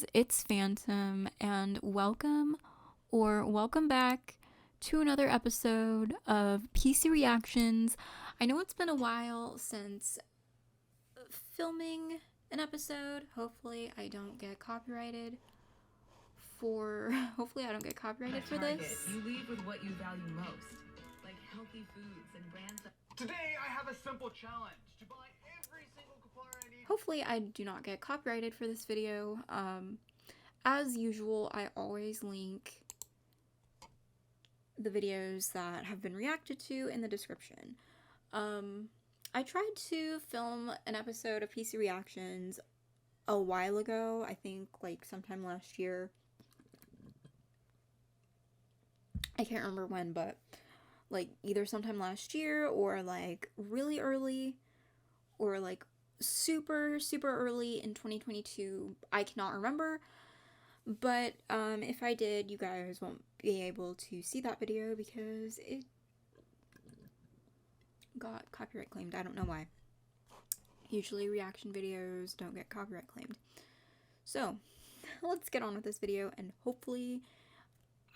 guys, it's Phantom, and welcome back to another episode of PC Reactions. I know it's been a while since filming an episode. Hopefully, I don't get copyrighted for. Hopefully, I don't get copyrighted for this. You lead with what you value most, like healthy foods and brands. Today, I have a simple challenge to buy every single coupon I need. Hopefully, I do not get copyrighted for this video. As usual, I always link the videos that have been reacted to in the description. I tried to film an episode of PC Reactions a while ago, I think like sometime last year. I can't remember when, but like either sometime last year or like really early or like super early in 2022. I cannot remember, but if I did, you guys won't be able to see that video because it got copyright claimed. I don't know why. Usually reaction videos don't get copyright claimed. So let's get on with this video, and hopefully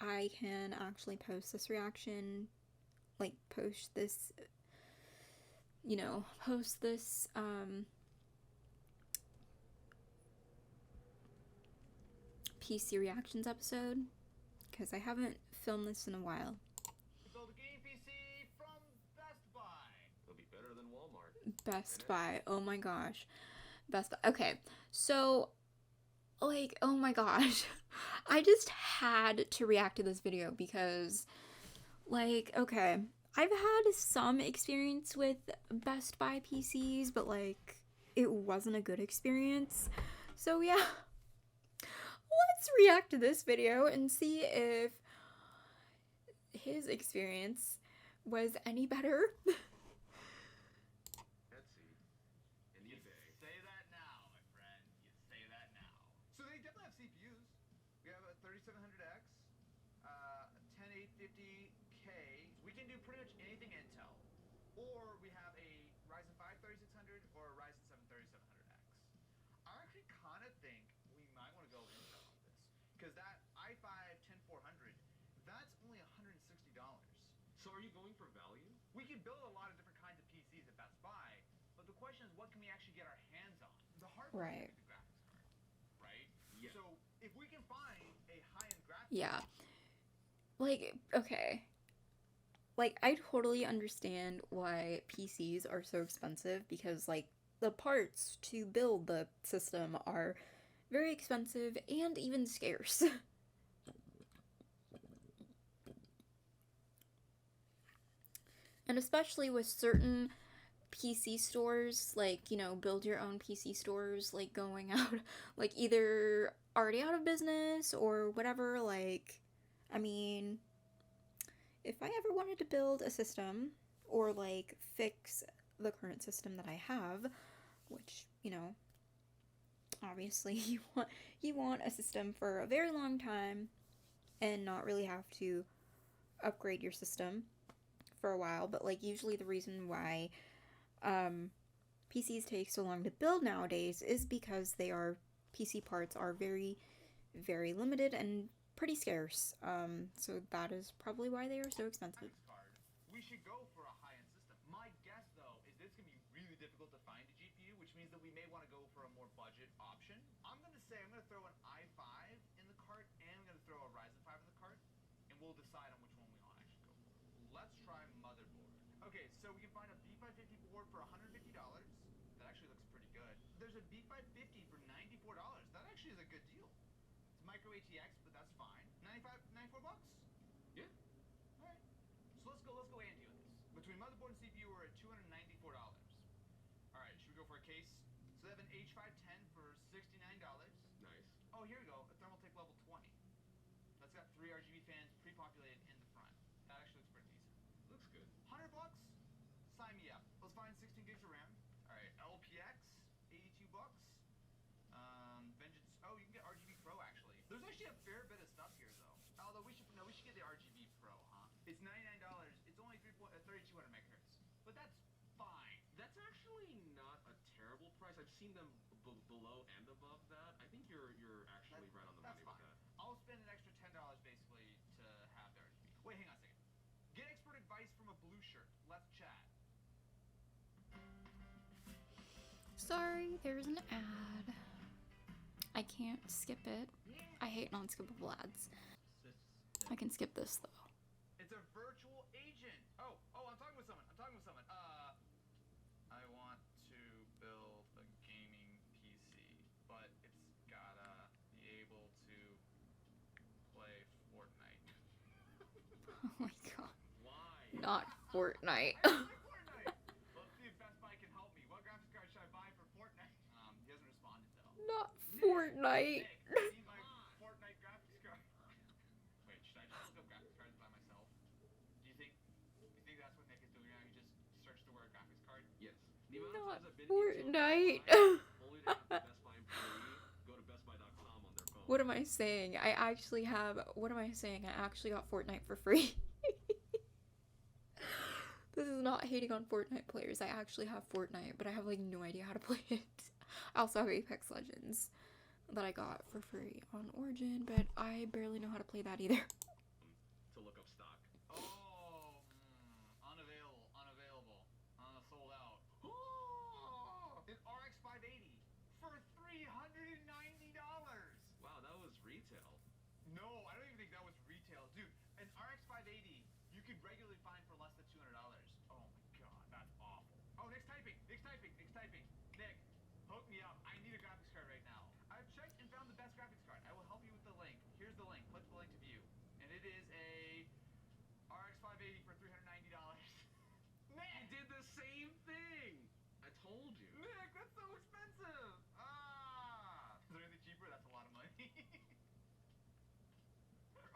I can actually post this reaction, like post this PC Reactions episode, because I haven't filmed this in a while. Build a game PC from Best Buy. It'll be better than Walmart. Best Buy. Oh my gosh. Best Buy. Okay, so, like, oh my gosh. I just had to react to this video because, like, okay, I've had some experience with Best Buy PCs, but, like, it wasn't a good experience. So, yeah. Let's react to this video and see if his experience was any better. Etsy. In You eBay. say that now, my friend. You say that now. So they definitely have CPUs. We have a 3700X, a 10850K. We can do pretty much anything Intel. Or we have a Ryzen 5 3600 or a Ryzen 7 3700X. I actually kind of think we might want to go Intel on this. Because that i5 10400, that's only $160. So are you going for value? We can build a lot of different kinds of PCs at Best Buy, but the question is, what can we actually get our hands on? The hardware Right. is the graphics card, right? Yeah. So if we can find a high-end graphics Yeah. Like, okay. Like, I totally understand why PCs are so expensive because, like, the parts to build the system are very expensive and even scarce. And especially with certain PC stores, like, you know, build your own PC stores, like, going out, like, either already out of business or whatever, like, I mean, if I ever wanted to build a system or, like, fix the current system that I have, which, you know, obviously you want a system for a very long time and not really have to upgrade your system for a while, but like usually the reason why PCs take so long to build nowadays is because PC parts are very limited and pretty scarce. So that is probably why they are so expensive. graphics card, we should go for a high-end system. My guess, though, is it's going to be really difficult to find a GPU, which means that we may want to go for a more budget option. I'm going to say I'm going to throw an i5 in the cart, and I'm going to throw a Ryzen 5 in the cart, and we'll decide on which one we want to actually go for. Let's try motherboard. Okay, so we can find a B550 board for $150. That actually looks pretty good. There's a B550 for $94. That actually is a good deal. It's micro ATX, but that's fine. 94 bucks? Yeah. Alright. So let's go AMD on this. Between motherboard and CPU, we're at $294. Alright, should we go for a case? So they have an H510 for $69. Nice. Oh, here we go. A Thermaltake level 20. That's got 3 RGB fans pre-populated in the front. That actually looks pretty decent. Looks good. 100 bucks? Sign me up. Let's find 16 gigs of RAM. Alright, LPX, 82 bucks. Vengeance. Oh, you can get RGB Pro actually. There's actually a fair bit of stuff here though. Although we should get the RGB Pro, huh? It's $99. It's only 3200 megahertz. But that's fine. That's actually not a terrible price. I've seen them below and above that. I think you're actually spend an extra $10 basically to have their RGB. Wait, hang on a second. Get expert advice from a blue shirt. Let's chat. Sorry, there's an ad. I can't skip it. I hate non-skippable ads. I can skip this though. It's a virtual agent. Oh, I'm talking with someone. I want to build a gaming PC, but it's gotta be able to play Fortnite. Oh my god. Why? Not Fortnite. I play Fortnite. Let's see if Best Buy can help me. What graphics card should I buy for Fortnite? He hasn't responded though. Not Fortnite. Nick, I need my Fortnite graphics card. Wait, should I just look up graphics cards by myself? Do you think that's what Nick is doing now? He just searched the word graphics card? Yes. The amount Not of times I've been Fortnite. into a Best Buy, only to have the Best Buy employee go to bestbuy.com on their phone. What am I saying? I actually got Fortnite for free. This is not hating on Fortnite players. I actually have Fortnite, but I have like no idea how to play it. I also have Apex Legends that I got for free on Origin, but I barely know how to play that either. To look up stock. Oh, unavailable, sold out. An RX 580 for $390. Wow, that was retail. No, I don't even think that was retail, dude. An RX 580 you could regularly find for less than $200. Oh my god, that's awful. Oh, Nick's typing. Nick, hook me up. I need a graphics card right now. I've checked and found the best graphics card. I will help you with the link. Here's the link. Click the link to view. And it is a RX 580 for $390. You did the same thing. I told you. Nick, that's so expensive. Is there anything cheaper? That's a lot of money.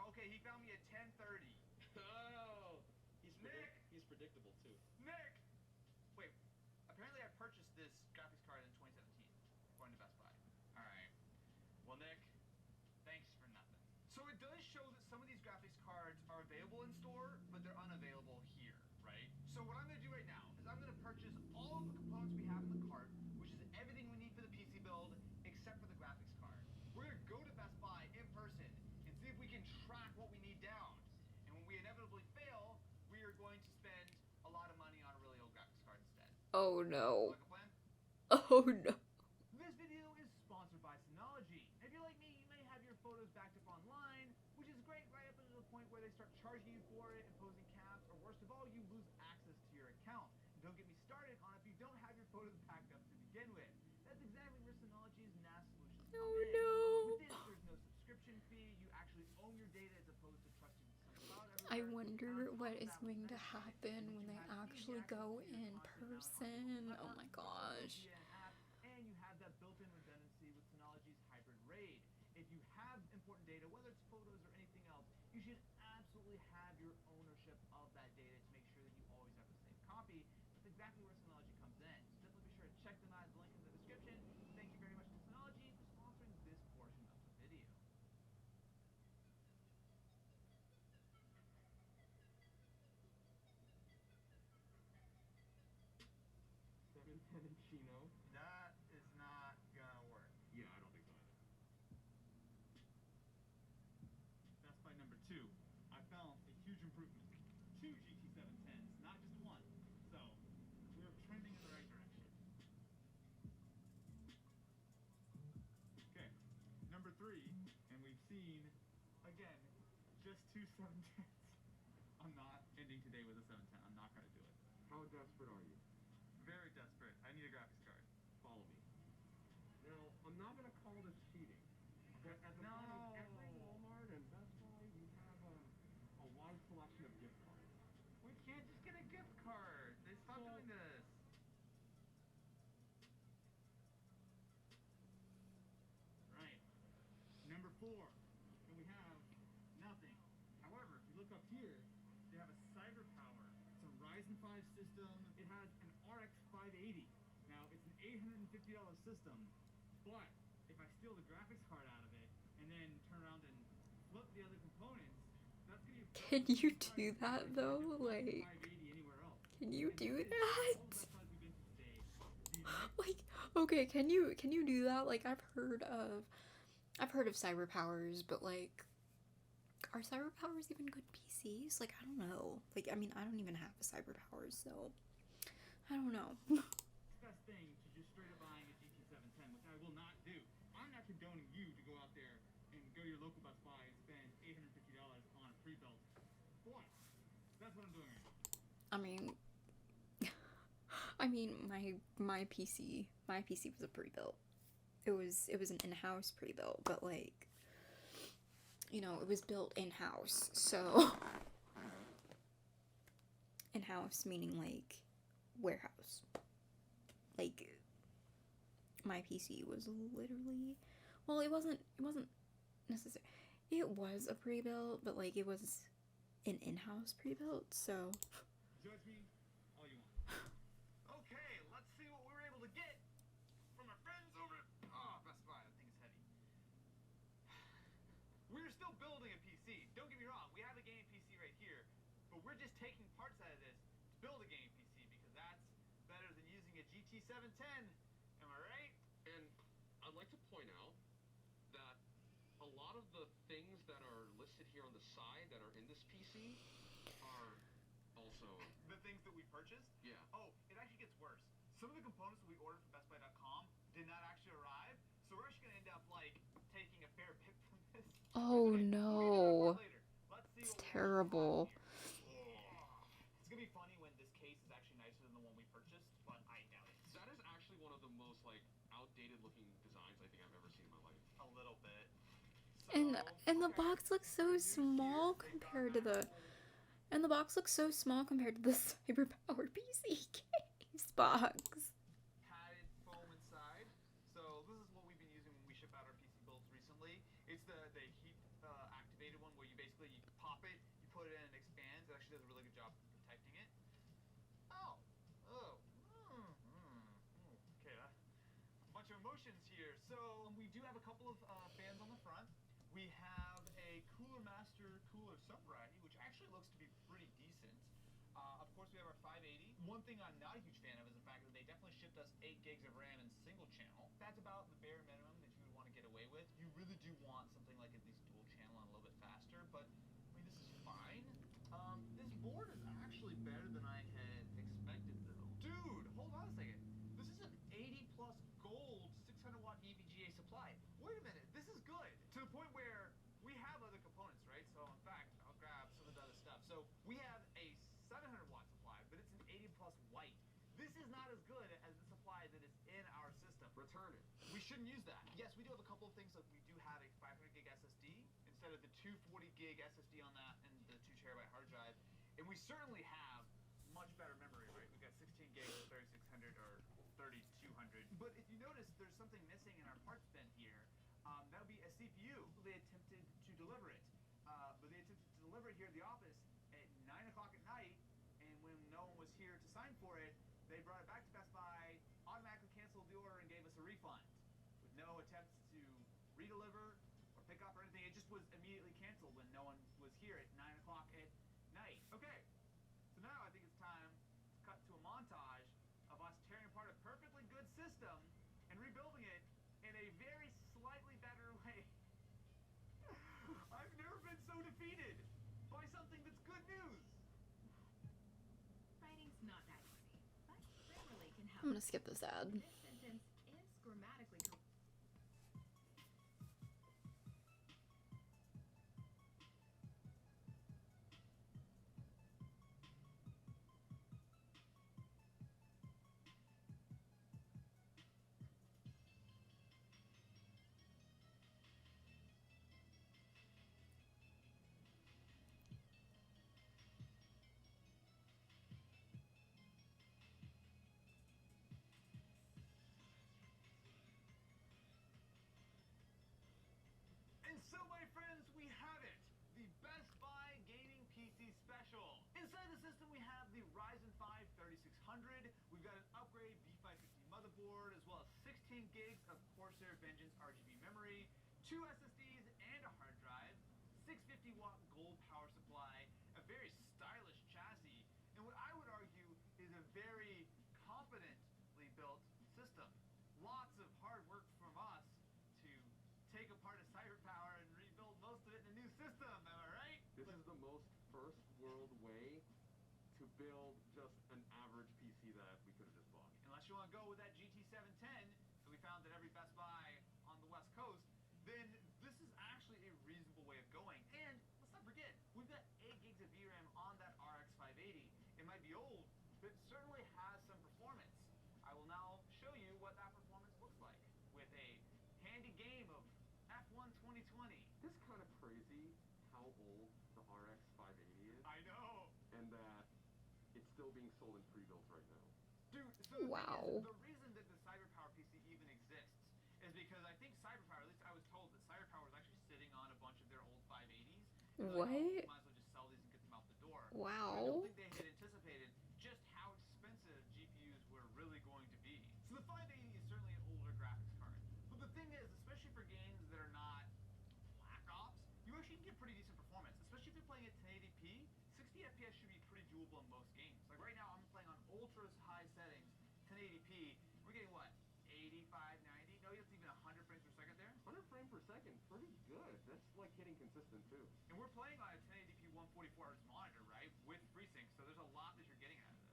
Okay, he found me at 1030. Oh, Nick! He's predictable too. Nick! Wait, apparently I purchased this graphics card in 2017, according to Best Buy. Alright. Well, Nick, thanks for nothing. So it does show that some of these graphics cards are available in store, but they're unavailable here, right? So what I'm going to do right now is I'm going to purchase all of the components we have in the cart, which is everything we need for the PC build, except for the graphics card. We're going to go to Best Buy in person and see if we can track what we need down. And when we inevitably fail, we are going to spend a lot of money on a really old graphics card instead. Oh no. Like a plan? Oh no. This video is sponsored by Synology. If you're like me, you may have your photos backed up online, which is great right up until the point where they start charging you for it, imposing caps, or worst of all, you lose access to your account. And don't get me started on if you don't have your photos backed up to begin with. That's exactly where Synology's NAS solutions come Oh in. no. With this, there's no subscription fee. You actually own your data as opposed to trusting some cloud I everywhere. wonder what is going to happen when they actually go in person. Oh my gosh. And you have that built-in redundancy with Synology's hybrid RAID. If you have important data, whether it's photos or anything else, you should absolutely have your ownership of that data to make sure that you always have the same copy. That's exactly where Synology comes in. So definitely be sure to check them out at the link in the description. Thank you very much to Synology for sponsoring this portion of the video. 710 in Chino. That is not gonna work. Yeah, I don't think so either. Best Buy number 2. I found a huge improvement. 2 GT710s, not just one. So, we're trending in the right direction. Okay, number 3, and we've seen, again, just 2 710s. I'm not ending today with a 710. I'm not gonna do it. How desperate are you? Very desperate. I need a graphics card. Follow me. Now, I'm not gonna call this cheating, but at the front of every Walmart and Best Buy, we have a wide selection of gift cards. We can't just get a gift card. They stopped doing this. Right. Number 4, and we have nothing. However, if you look up here, they have a CyberPower. It's a Ryzen 5 system. It has an RX 580. Now, it's an $850 system, but if I steal the graphics card out of it and then turn around and flip the other components, that's gonna be. Can you do that though? Like, 580 anywhere else. can you And do this is that? all the Best Buys we've been to today. The next Like, okay, can you do that? Like, I've heard of cyber powers, but like are cyber powers even good PCs? Like, I don't know. Like, I mean, I don't even have a cyber powers, so I don't know. Best thing to just straight up buying a GT 710, which I will not do. I'm not condoning you to go out there and go to your local Best Buy and spend $850 on a pre-built. What? That's what I'm doing right now. I mean, my PC was a pre-built. It was an in-house pre-built, but like, you know, it was built in-house. So in-house meaning like warehouse. Like, my PC was literally, well, it wasn't necessary. It was a pre-built, but like it was an in-house pre-built, so Judge me all you want. Okay, let's see what we were able to get from our friends over at Best Buy. That thing is heavy. We're still building a PC. Don't get me wrong, we have a gaming PC right here, but we're just taking parts out of this to build a gaming PC because that's better than using a GT 710. Am I right? And I'd like to point out that a lot of the things that are listed here on the side that are in this PC are also, The things that we purchased? yeah. Oh, it actually gets worse. Some of the components that we ordered from BestBuy.com did not actually arrive, so we're actually gonna end up like taking a fair bit from this. oh Okay, no. we'll get into that part later. Let's see It's what we terrible. have here. It's gonna be funny when this case is actually nicer than the one we purchased, but I doubt it. That is actually one of the most like outdated looking designs I think I've ever seen in my life. A little bit. And the okay. box looks so small compared to the cyber-powered PC case box. Padded foam inside. So this is what we've been using when we ship out our PC builds recently. It's the heat activated one where you basically you pop it, you put it in, and it expands. It actually does a really good job of protecting it. Okay, a bunch of emotions here. So we do have a couple of fans on the front. We have a Cooler Master Cooler Subvariety, which actually looks to be pretty decent. Of course, we have our 580. One thing I'm not a huge fan of is the fact that they definitely shipped us 8 gigs of RAM in single channel. That's about the bare minimum that you would want to get away with. You really do want something like at least dual channel and a little bit faster, but I mean, this is fine. This board is actually better than I had expected, though. Dude, hold on a second. This is an 80 plus gold 600 watt EVGA supply. Wait a minute, this is good. To the point where we have other components, right? So in fact, I'll grab some of the other stuff. So we have a 700 watt supply, but it's an 80 plus white. This is not as good as the supply that is in our system. Return it. We shouldn't use that. Yes, we do have a couple of things. Like we do have a 500 gig SSD instead of the 240 gig SSD on that and the 2 terabyte hard drive. And we certainly have much better memory, right? We've got 16 gigs, 3600 or 3200. But if you notice, there's something missing in our parts bin here. That would be a CPU. They attempted to deliver it, but they attempted to deliver it here at the office at 9 o'clock at night, and when no one was here to sign for it, they brought it back to Best Buy, automatically canceled the order, and gave us a refund with no attempts to redeliver or pick up or anything. It just was immediately canceled when no one was here at 9 o'clock at night. Okay, so now I think it's time to cut to a montage of us tearing apart a perfectly good system and rebuilding it in a very slightly better way. I've never been so defeated by something that's good news. Writing's not that easy, but Grammarly can help. I'm gonna skip this ad. This sentence is grammatically correct. And so, my friends, we have it. The Best Buy Gaming PC Special. Inside the system, we have the Ryzen 5 3600. We've got an upgrade B550 motherboard, as well as 16 gigs of Corsair Vengeance RGB memory, 2 SSDs and a hard drive, 650 watt gold power supply, a very stylish chassis, and what I would argue is a very competently built system. Lots of hard work from us to take apart a cyber power and rebuild most of it in a new system, am I right? build just an average PC that we could have just bought. Unless you want to go with that GT 710 that we found at every Best Buy on the West Coast, then this is actually a reasonable way of going. And let's not forget, we've got 8 gigs of VRAM on that RX 580. It might be old, but it certainly has some performance. I will now show you what that performance looks like with a handy game of F1 2020. It's kind of crazy how old the RX 580 is, I know. and that it's still being sold in pre-builts right now. Dude, so Wow. the reason that the CyberPower PC even exists is because I think CyberPower, at least I was told that CyberPower was actually sitting on a bunch of their old 580s. They're like, What? oh, we might as well just sell these and get them out the door. I Wow. don't think they had anticipated just how expensive GPUs were really going to be. So the 580 is certainly an older graphics card. But the thing is, especially for games that are not Black Ops, you actually can get pretty decent performance. Especially if you're playing at 1080p, 60 FPS should be pretty doable in most games. Like right now, I'm playing on ultra high settings, 1080p. We're getting what? 85, 90? No, it's even 100 frames per second there. 100 frames per second, pretty good. That's like hitting consistent too. And we're playing on a 1080p 144 Hz monitor, right? With FreeSync, so there's a lot that you're getting out of this.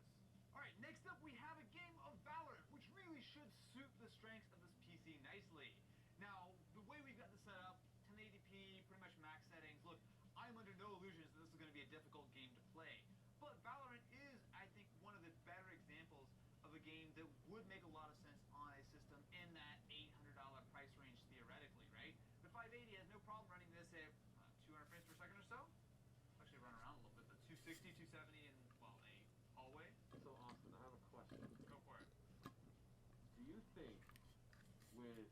Alright, next up we have a game of Valorant, which really should suit the strengths of this PC nicely. Now, the way we've got this set up, 1080p, pretty much max settings. Look, I'm under no illusions that this is going to be a difficult game to play. But Valorant is, I think, one of the better examples of a game that would make a lot of sense on a system in that $800 price range theoretically, right? The 580 has no problem running this at 200 frames per second or so. Actually run around a little bit, but 260, 270 in, well, a hallway. So Austin, I have a question. Go for it. Do you think with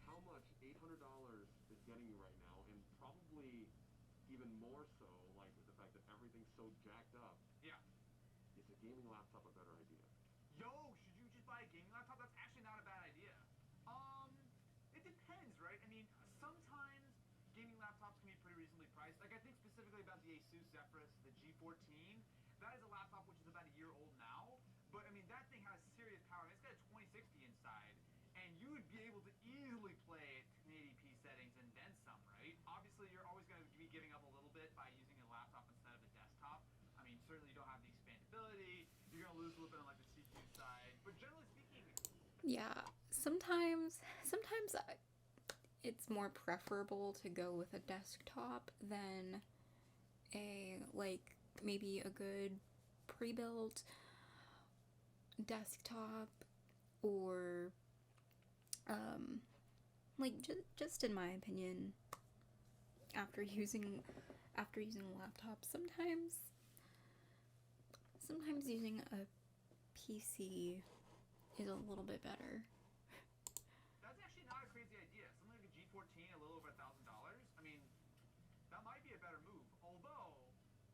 how much $800 is getting you right now, and probably even more so, like with the fact that everything's so jacked up, Yeah. is a gaming laptop a better idea? Yo, should you just buy a gaming laptop? That's actually not a bad idea. It depends, right? I mean, sometimes gaming laptops can be pretty reasonably priced. Like, I think specifically about the Asus Zephyrus, the G14. That is a laptop which is about a year old now. But, I mean, that thing has serious power. I mean, it's got a 2060 inside. And you would be able to easily play at 1080p settings and then some, right? Obviously, you're always going to be giving up a little bit by using a laptop instead of a desktop. I mean, certainly you don't have the expandability. You're going to lose a little bit on, like, the CPU side. But generally speaking, Yeah, sometimes it's more preferable to go with a desktop than a, like, maybe a good pre-built desktop, or like just in my opinion, after using a laptop, sometimes using a PC is a little bit better. that's actually not a crazy idea. Something like a G14, a little over $1,000. I mean, that might be a better move. Although,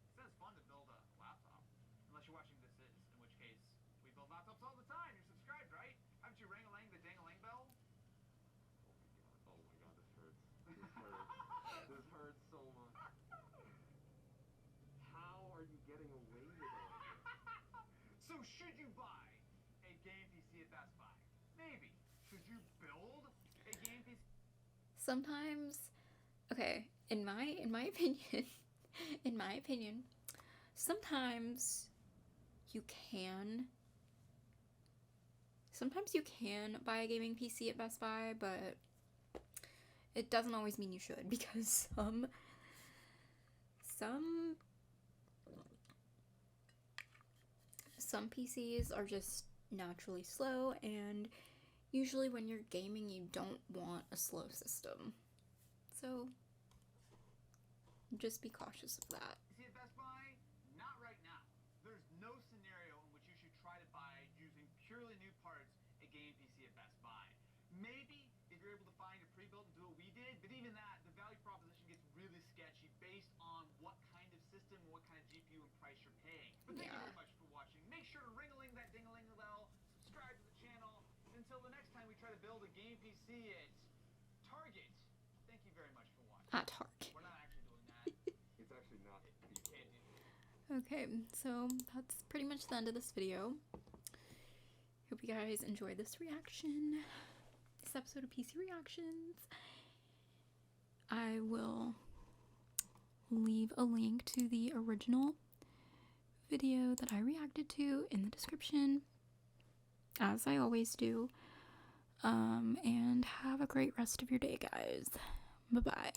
it says fun to build a laptop. Unless you're watching This Is, in which case, we build laptops all the time. You're subscribed, right? Haven't you rang-a-lang the dang-a-lang bell? Oh my god, this hurts. This hurts. This hurts so much. How are you getting away with all of this? So should you buy a game PC at Best Buy? Maybe. Should you build a game PC? Sometimes, okay, in my opinion, sometimes you can buy a gaming PC at Best Buy, but it doesn't always mean you should, because some PCs are just naturally slow, and usually when you're gaming you don't want a slow system. So just be cautious of that. PC at Best Buy? Not right now. There's no scenario in which you should try to buy, using purely new parts, a game PC at Best Buy. Maybe if you're able to find a pre-built and do what we did, but even that, the value proposition gets really sketchy based on what kind of system, what kind of GPU and price you're paying. But thank you Yeah. very much for watching. Make sure to ring-a-ling that ding-a-ling bell, subscribe to the channel. Until the next time we try to build a game PC at Target, thank you very much for watching. At Target. We're not actually doing that. It's actually not You feasible. can't do that. Okay, so that's pretty much the end of this video. Hope you guys enjoyed this reaction, this episode of PC Reactions. I will leave a link to the original video that I reacted to in the description, as I always do. And have a great rest of your day, guys. Bye-bye.